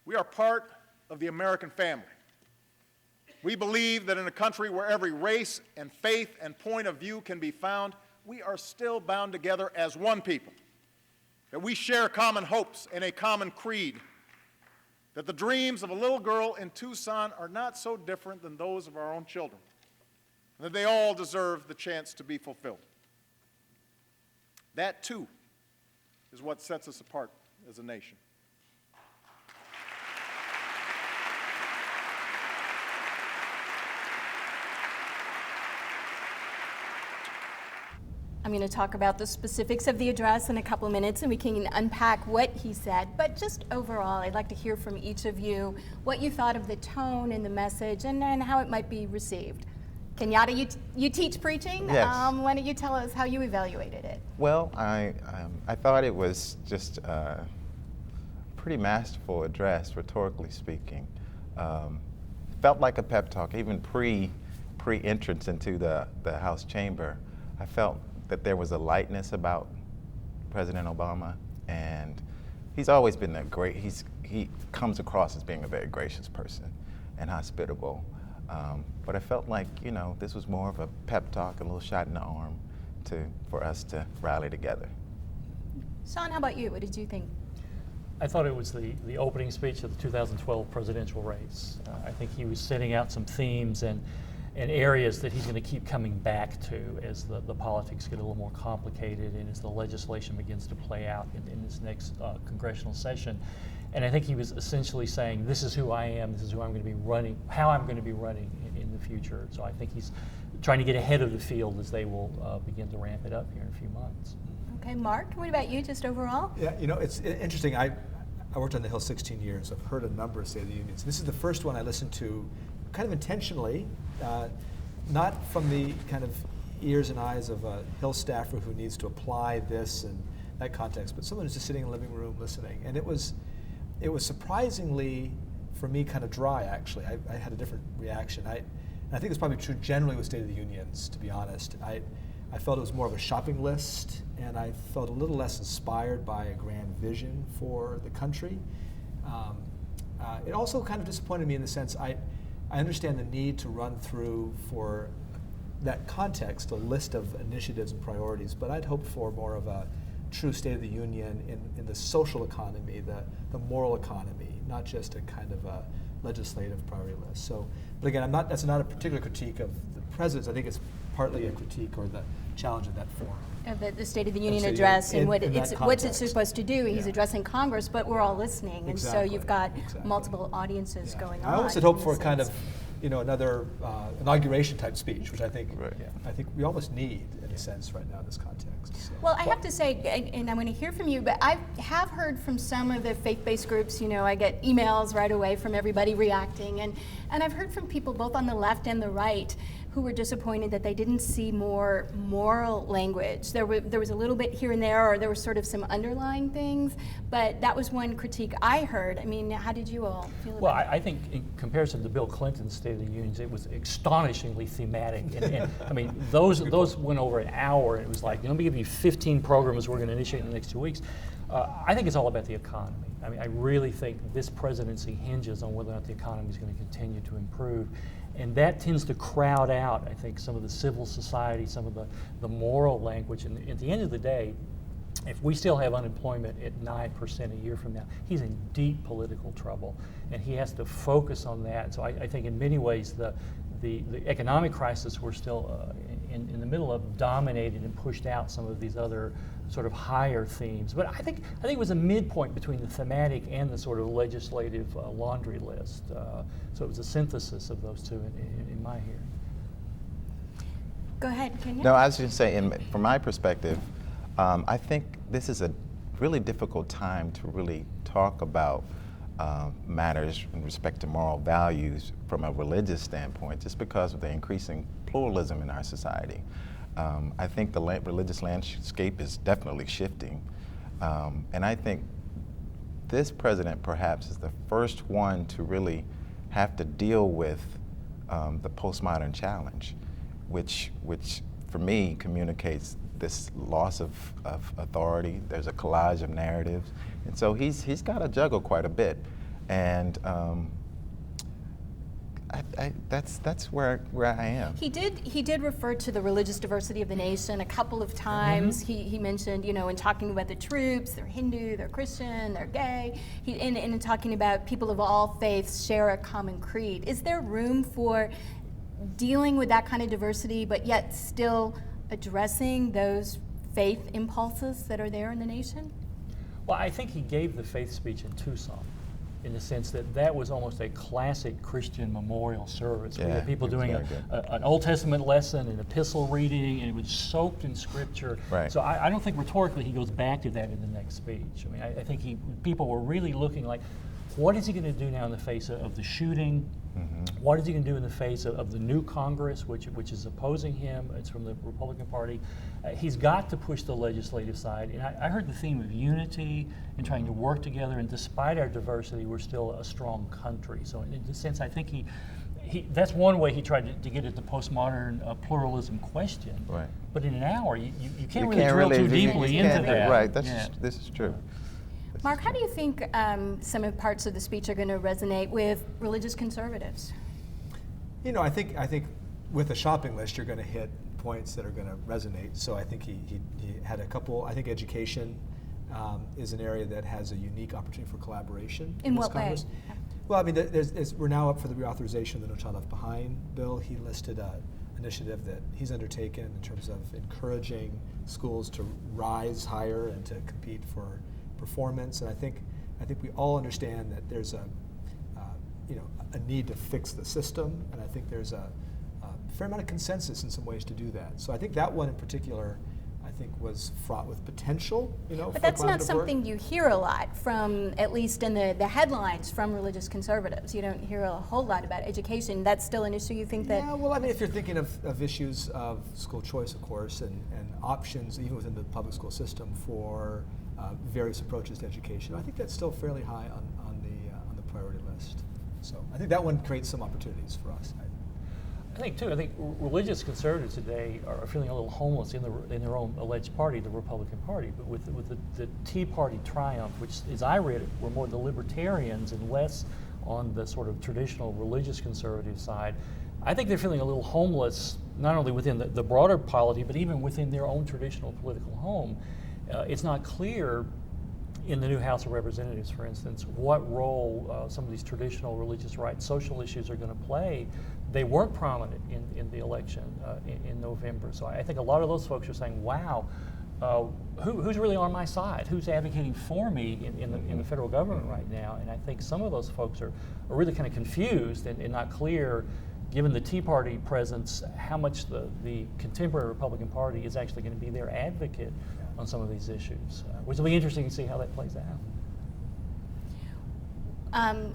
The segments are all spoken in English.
We are part of the American family. We believe that in a country where every race and faith and point of view can be found, we are still bound together as one people, that we share common hopes and a common creed, that the dreams of a little girl in Tucson are not so different than those of our own children, and that they all deserve the chance to be fulfilled. That, too, is what sets us apart as a nation. I'm going to talk about the specifics of the address in a couple of minutes, and we can unpack what he said. But just overall, I'd like to hear from each of you what you thought of the tone and the message and how it might be received. Kenyatta, you teach preaching. Yes. Why don't you tell us how you evaluated it? Well, I thought it was just a pretty masterful address, rhetorically speaking. Felt like a pep talk, even pre-entrance into the House chamber. I felt that there was a lightness about President Obama, and he's always been he comes across as being a very gracious person and hospitable. But I felt like, this was more of a pep talk, a little shot in the arm for us to rally together. Shaun, how about you? What did you think? I thought it was the opening speech of the 2012 presidential race. I think he was setting out some themes and areas that he's going to keep coming back to as the politics get a little more complicated and as the legislation begins to play out in this next congressional session. And I think he was essentially saying, this is who I am, this is who I'm going to be running, how I'm going to be running in the future. So I think he's trying to get ahead of the field as they will begin to ramp it up here in a few months. Okay, Mark, what about you, just overall? Yeah, it's interesting. I worked on the Hill 16 years. I've heard a number of State of the Unions. This is the first one I listened to kind of intentionally, not from the kind of ears and eyes of a Hill staffer who needs to apply this and that context, but someone who's just sitting in the living room listening. And it was surprisingly, for me, kind of dry, actually. I had a different reaction. And I think it's probably true generally with State of the Unions, to be honest. I felt it was more of a shopping list, and I felt a little less inspired by a grand vision for the country. It also kind of disappointed me in the sense I understand the need to run through, for that context, a list of initiatives and priorities, but I'd hoped for more of a true State of the Union in the social economy, the moral economy, not just a kind of a legislative priority list. So, but again, that's not a particular critique of the president's. I think it's partly a critique or the challenge of that forum. The State of the Union address and what's it supposed to do. He's Yeah. addressing Congress, but we're all listening, and so you've got multiple audiences going on. I almost had hoped for a kind of, another inauguration type speech, which I think we almost need in a sense right now in this context. So. Well, I have to say, and I want to hear from you, but I have heard from some of the faith-based groups, I get emails right away from everybody reacting, and I've heard from people both on the left and the right who were disappointed that they didn't see more moral language. There was a little bit here and there, or there were sort of some underlying things, but that was one critique I heard. I mean, how did you all feel about it? Well, I think in comparison to Bill Clinton's State of the Union, it was astonishingly thematic. And I mean, those went over an hour, and it was like, let me give you 15 programs we're going to initiate in the next 2 weeks. I think it's all about the economy. I mean, I really think this presidency hinges on whether or not the economy is going to continue to improve. And that tends to crowd out, I think, some of the civil society, some of the moral language. And at the end of the day, if we still have unemployment at 9% a year from now, he's in deep political trouble. And he has to focus on that. So I think in many ways the economic crisis we're still in the middle of dominated and pushed out some of these other sort of higher themes. But I think it was a midpoint between the thematic and the sort of legislative laundry list. So it was a synthesis of those two in my hearing. Go ahead, Kenya. No, I was just saying, from my perspective, I think this is a really difficult time to really talk about matters in respect to moral values from a religious standpoint, just because of the increasing pluralism in our society. I think the religious landscape is definitely shifting, and I think this president perhaps is the first one to really have to deal with the postmodern challenge, which for me communicates this loss of authority. There's a collage of narratives, and so he's got to juggle quite a bit. And that's where I am. He did refer to the religious diversity of the nation a couple of times. He mentioned, in talking about the troops, they're Hindu, they're Christian, they're gay. In talking about people of all faiths share a common creed. Is there room for dealing with that kind of diversity, but yet still addressing those faith impulses that are there in the nation? Well, I think he gave the faith speech in Tucson, in the sense that was almost a classic Christian memorial service. We had people doing an Old Testament lesson, an epistle reading, and it was soaked in Scripture. Right. So I don't think rhetorically he goes back to that in the next speech. I mean, I think people were really looking like, what is he going to do now in the face of the shooting? What is he going to do in the face of the new Congress, which is opposing him? It's from the Republican Party. He's got to push the legislative side. And I heard the theme of unity and trying to work together. And despite our diversity, we're still a strong country. So in a sense, I think that's one way he tried to get at the postmodern pluralism question. Right. But in an hour, you can't really drill too deeply into that. Right. This is true. Mark, how do you think some of parts of the speech are going to resonate with religious conservatives? I think with a shopping list, you're going to hit points that are going to resonate. So I think he had a couple. I think education is an area that has a unique opportunity for collaboration. In this what way? Congress. Well, I mean, we're now up for the reauthorization of the No Child Left Behind bill. He listed an initiative that he's undertaken in terms of encouraging schools to rise higher and to compete for performance. And I think we all understand that there's a need to fix the system, and I think there's a fair amount of consensus in some ways to do that. So I think that one in particular, I think, was fraught with potential. But that's not something you hear a lot from, at least in the headlines from religious conservatives. You don't hear a whole lot about education. That's still an issue you think that? Yeah, well, I mean, if you're thinking of issues of school choice, of course, and options even within the public school system for various approaches to education, I think that's still fairly high on the priority list. So I think that one creates some opportunities for us. I think religious conservatives today are feeling a little homeless in their own alleged party, the Republican Party. But with the Tea Party triumph, which, as I read it, were more the libertarians and less on the sort of traditional religious conservative side, I think they're feeling a little homeless, not only within the broader polity, but even within their own traditional political home. It's not clear in the new House of Representatives, for instance, what role some of these traditional religious rights, social issues are going to play. They weren't prominent in the election in November. So I think a lot of those folks are saying, wow, who's really on my side? Who's advocating for me in the federal government right now? And I think some of those folks are really kind of confused and not clear, given the Tea Party presence, how much the contemporary Republican Party is actually going to be their advocate on some of these issues, which will be interesting to see how that plays out.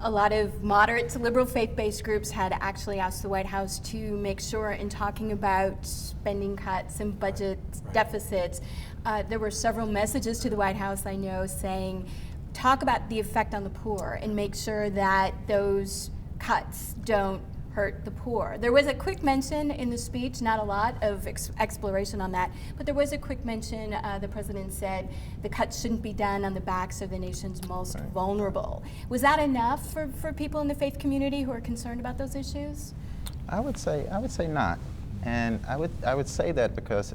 A lot of moderate to liberal faith-based groups had actually asked the White House to make sure, in talking about spending cuts and budget deficits, there were several messages to the White House, I know, saying, talk about the effect on the poor and make sure that those cuts don't hurt the poor. There was a quick mention in the speech, not a lot of exploration on that, but there was a quick mention. The president said the cuts shouldn't be done on the backs of the nation's most vulnerable. Was that enough for people in the faith community who are concerned about those issues? I would say not, and I would say that because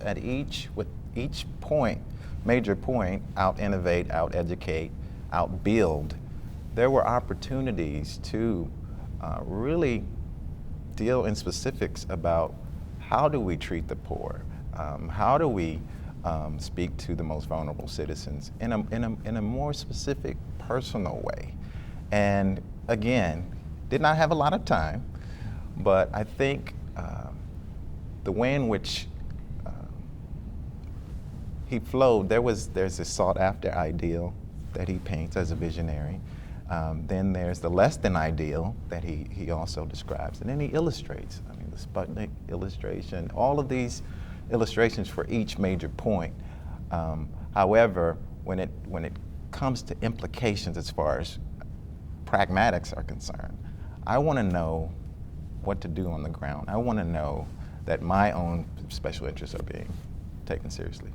with each point, major point, out innovate, out educate, out build, there were opportunities to really deal in specifics about how do we treat the poor, how do we speak to the most vulnerable citizens in a more specific, personal way. And again, did not have a lot of time, but I think the way in which he flowed, there's a sought-after ideal that he paints as a visionary. Then there's the less than ideal that he also describes. And then he illustrates. I mean, the Sputnik illustration, all of these illustrations for each major point. However, when it comes to implications as far as pragmatics are concerned, I want to know what to do on the ground. I want to know that my own special interests are being taken seriously.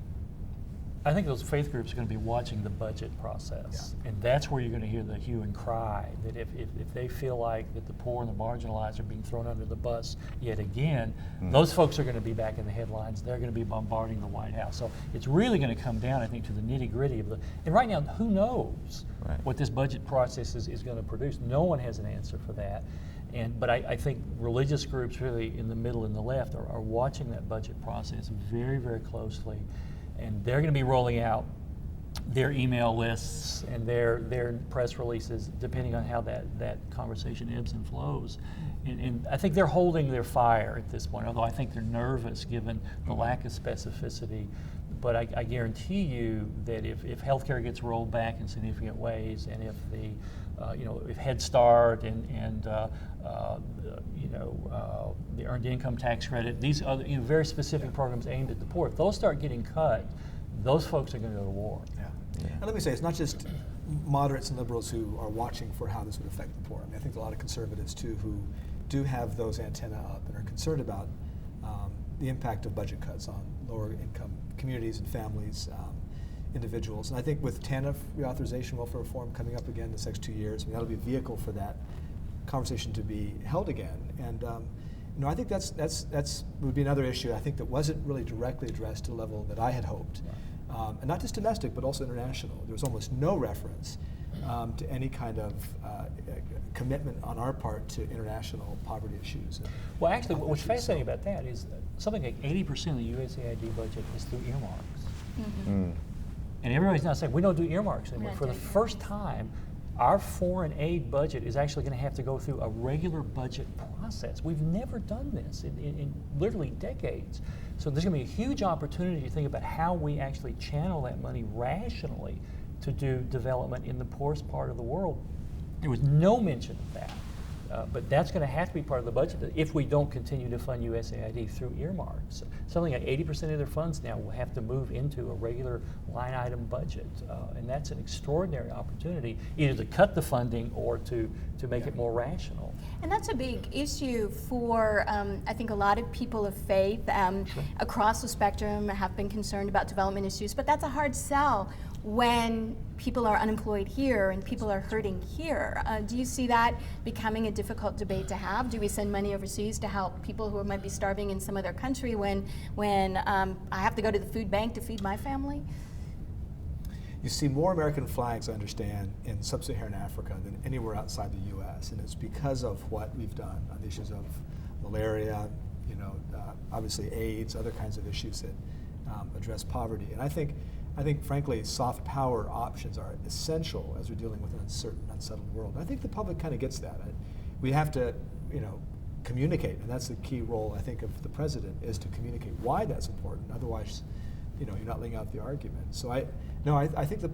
I think those faith groups are going to be watching the budget process, and that's where you're going to hear the hue and cry, that if they feel like that the poor and the marginalized are being thrown under the bus yet again, those folks are going to be back in the headlines. They're going to be bombarding the White House. So it's really going to come down, I think, to the nitty-gritty of and right now, who knows what this budget process is going to produce? No one has an answer for that. But I think religious groups really in the middle and the left are watching that budget process very, very closely. And they're going to be rolling out their email lists and their press releases depending on how that conversation ebbs and flows. And I think they're holding their fire at this point, although I think they're nervous given the lack of specificity. But I guarantee you that if healthcare gets rolled back in significant ways, and if if Head Start and the Earned Income Tax Credit, these other very specific programs aimed at the poor, if those start getting cut, those folks are going to go to war. And let me say, it's not just moderates and liberals who are watching for how this would affect the poor. I mean, I think a lot of conservatives too who do have those antennae up and are concerned about the impact of budget cuts on lower income communities and families, individuals. And I think with TANF reauthorization, welfare reform coming up again this next 2 years, I mean, that'll be a vehicle for that conversation to be held again. And I think that's would be another issue I think that wasn't really directly addressed to the level that I had hoped. And not just domestic, but also international. There was almost no reference to any kind of commitment on our part to international poverty issues. Well, actually, what's fascinating about that is that something like 80% of the USAID budget is through earmarks. And everybody's now saying, we don't do earmarks anymore. For the first time, our foreign aid budget is actually going to have to go through a regular budget process. We've never done this in literally decades. So there's going to be a huge opportunity to think about how we actually channel that money rationally to do development in the poorest part of the world. There was no mention of that. But that's going to have to be part of the budget if we don't continue to fund USAID through earmarks. Something like 80% of their funds now will have to move into a regular line item budget. And that's an extraordinary opportunity, either to cut the funding or to make it more rational. And that's a big issue for, I think, a lot of people of faith across the spectrum have been concerned about development issues, but that's a hard sell when people are unemployed here and people are hurting here. Do you see that becoming a difficult debate to have? Do we send money overseas to help people who might be starving in some other country when I have to go to the food bank to feed my family? You see more American flags, I understand, in sub-Saharan Africa than anywhere outside the U.S., and it's because of what we've done on the issues of malaria, obviously AIDS, other kinds of issues that address poverty. And I think, frankly, soft power options are essential as we're dealing with an uncertain, unsettled world. And I think the public kind of gets that. We have to, communicate, and that's the key role, I think, of the president, is to communicate why that's important. Otherwise, you're not laying out the argument. So I think the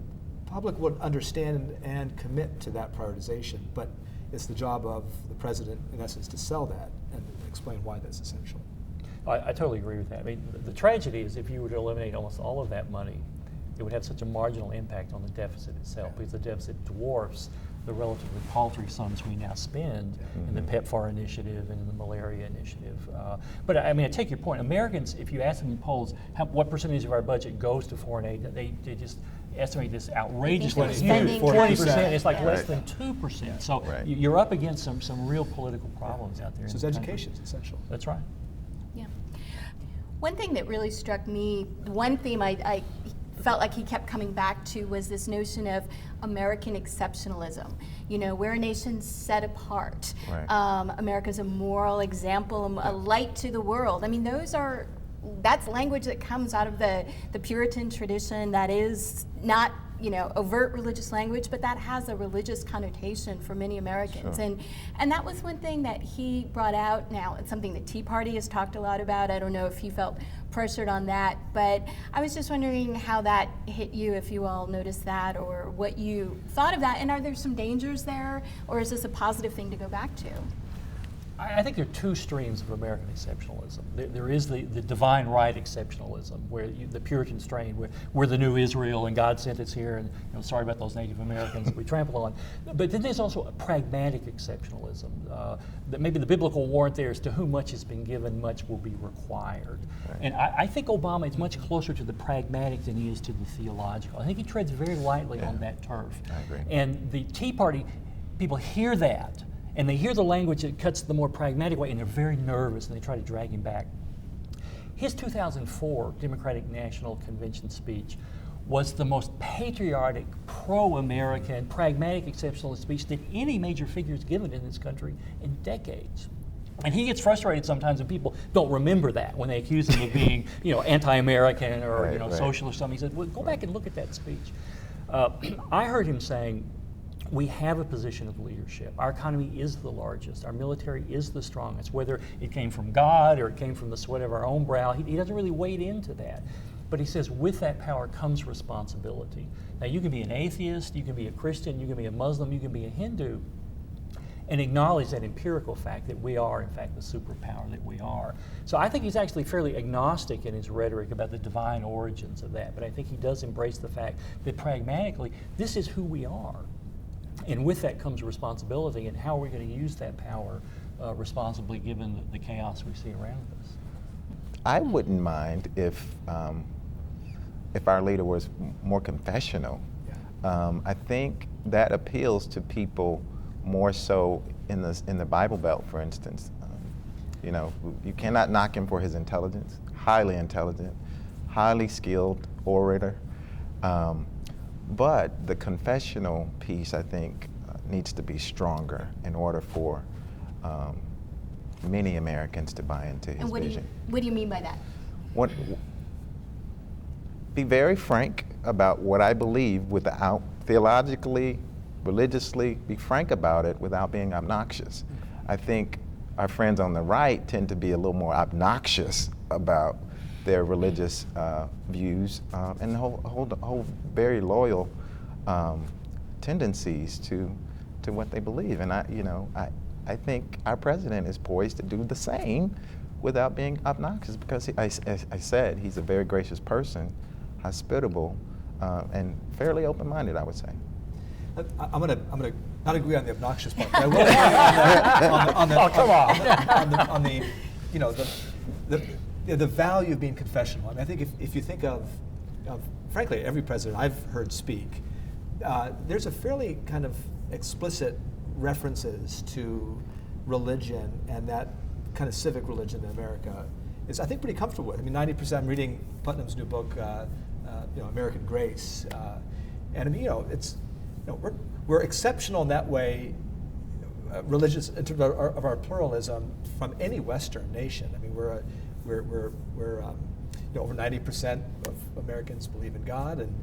public would understand and commit to that prioritization, but it's the job of the president, in essence, to sell that and explain why that's essential. I totally agree with that. I mean, the tragedy is if you were to eliminate almost all of that money, it would have such a marginal impact on the deficit itself, because the deficit dwarfs the relatively paltry sums we now spend in the PEPFAR initiative and in the malaria initiative. But I mean, I take your point. Americans, if you ask them in polls, what percentage of our budget goes to foreign aid, they just estimate this outrageously. 20%, it's like less than 2%. So you're up against some real political problems out there. So education is essential. That's right. Yeah. One thing that really struck me, one theme I felt like he kept coming back to, was this notion of American exceptionalism. We're a nation set apart. Right. America's a moral example, a light to the world. I mean, that's language that comes out of the Puritan tradition that is not overt religious language, but that has a religious connotation for many Americans. Sure. And that was one thing that he brought out. Now, it's something the Tea Party has talked a lot about. I don't know if he felt pressured on that, but I was just wondering how that hit you, if you all noticed that, or what you thought of that, and are there some dangers there, or is this a positive thing to go back to? I think there are two streams of American exceptionalism. There is the divine right exceptionalism, where the Puritan strain, where we're the new Israel and God sent us here, and sorry about those Native Americans that we trample on. But then there's also a pragmatic exceptionalism, that maybe the biblical warrant there is to whom much has been given, much will be required. Right. And I think Obama is much closer to the pragmatic than he is to the theological. I think he treads very lightly on that turf. I agree. And the Tea Party, people hear that, and they hear the language that cuts the more pragmatic way, and they're very nervous, and they try to drag him back. His 2004 Democratic National Convention speech was the most patriotic, pro-American, pragmatic, exceptionalist speech that any major figure has given in this country in decades. And he gets frustrated sometimes when people don't remember that, when they accuse him of being, anti-American or socialist or something. He said, well, go back and look at that speech. I heard him saying, we have a position of leadership. Our economy is the largest. Our military is the strongest. Whether it came from God or it came from the sweat of our own brow, he doesn't really wade into that. But he says with that power comes responsibility. Now you can be an atheist, you can be a Christian, you can be a Muslim, you can be a Hindu, and acknowledge that empirical fact that we are, in fact, the superpower that we are. So I think he's actually fairly agnostic in his rhetoric about the divine origins of that. But I think he does embrace the fact that pragmatically, this is who we are. And with that comes responsibility, and how are we going to use that power responsibly given the chaos we see around us? I wouldn't mind if our leader was more confessional. I think that appeals to people more so in the Bible Belt, for instance. You cannot knock him for his intelligence, highly intelligent, highly skilled orator. But the confessional piece, I think, needs to be stronger in order for many Americans to buy into his vision. What do you mean by that? Be very frank about what I believe without theologically, religiously, be frank about it without being obnoxious. I think our friends on the right tend to be a little more obnoxious about their religious views and hold very loyal tendencies to what they believe. And I think our president is poised to do the same without being obnoxious, because as I said, he's a very gracious person, hospitable, and fairly open-minded, I would say. I'm gonna not agree on the obnoxious part, but I will agree on the oh, come on. on the value of being confessional. I mean, I think if you think of frankly, every president I've heard speak, there's a fairly kind of explicit references to religion, and that kind of civic religion in America is, I think, pretty comfortable with. I mean, 90%. I'm reading Putnam's new book, American Grace, and I mean, it's. We're exceptional in that way, religious in terms of our pluralism from any Western nation. I mean, we're over 90% of Americans believe in God, and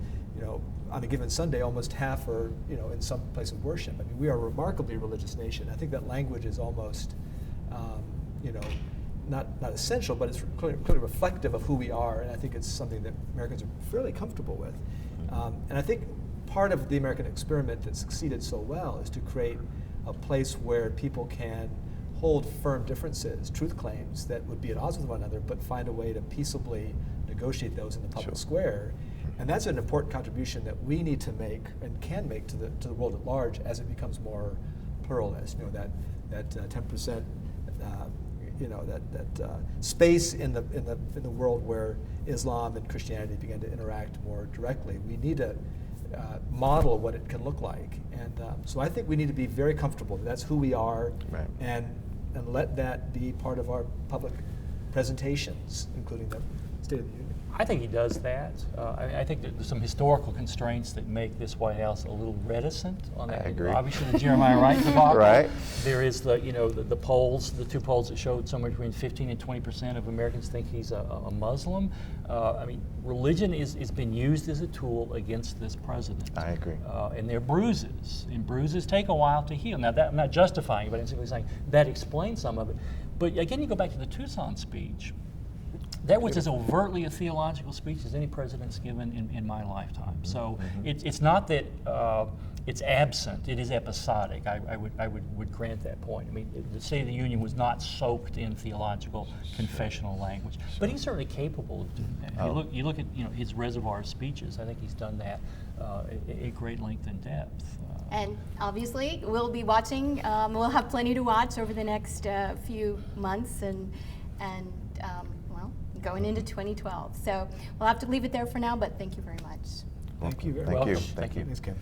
on a given Sunday, almost half are in some place of worship. I mean, we are a remarkably religious nation. I think that language is almost not essential, but it's clearly reflective of who we are, and I think it's something that Americans are fairly comfortable with. And I think part of the American experiment that succeeded so well is to create a place where people can hold firm differences, truth claims that would be at odds with one another, but find a way to peaceably negotiate those in the public square. And that's an important contribution that we need to make and can make to the world at large as it becomes more pluralist. That 10%, that space in the world where Islam and Christianity begin to interact more directly. We need to model what it can look like, and so I think we need to be very comfortable that that's who we are, right. and let that be part of our public presentations, including the State of the Union. I think he does that. I think that there's some historical constraints that make this White House a little reticent on that. I agree. Obviously, the Jeremiah Wright debacle. Right. There is the polls, the two polls that showed somewhere between 15 and 20% of Americans think he's a Muslim. I mean, religion is been used as a tool against this president. I agree. And there are bruises, and bruises take a while to heal. Now, that, I'm not justifying it, but I'm simply saying that explains some of it. But again, you go back to the Tucson speech. That was as overtly a theological speech as any president's given in my lifetime. So it's not that it's absent. It is episodic. I would grant that point. I mean, the State of the Union was not soaked in theological confessional language, but he's certainly capable of doing that. Oh. You look at his reservoir of speeches. I think he's done that at great length and depth. And obviously, we'll be watching. We'll have plenty to watch over the next few months, and well, going into 2012. So we'll have to leave it there for now. But thank you very much. Thank you very Thank much. you. Thank you. Thanks, Kim.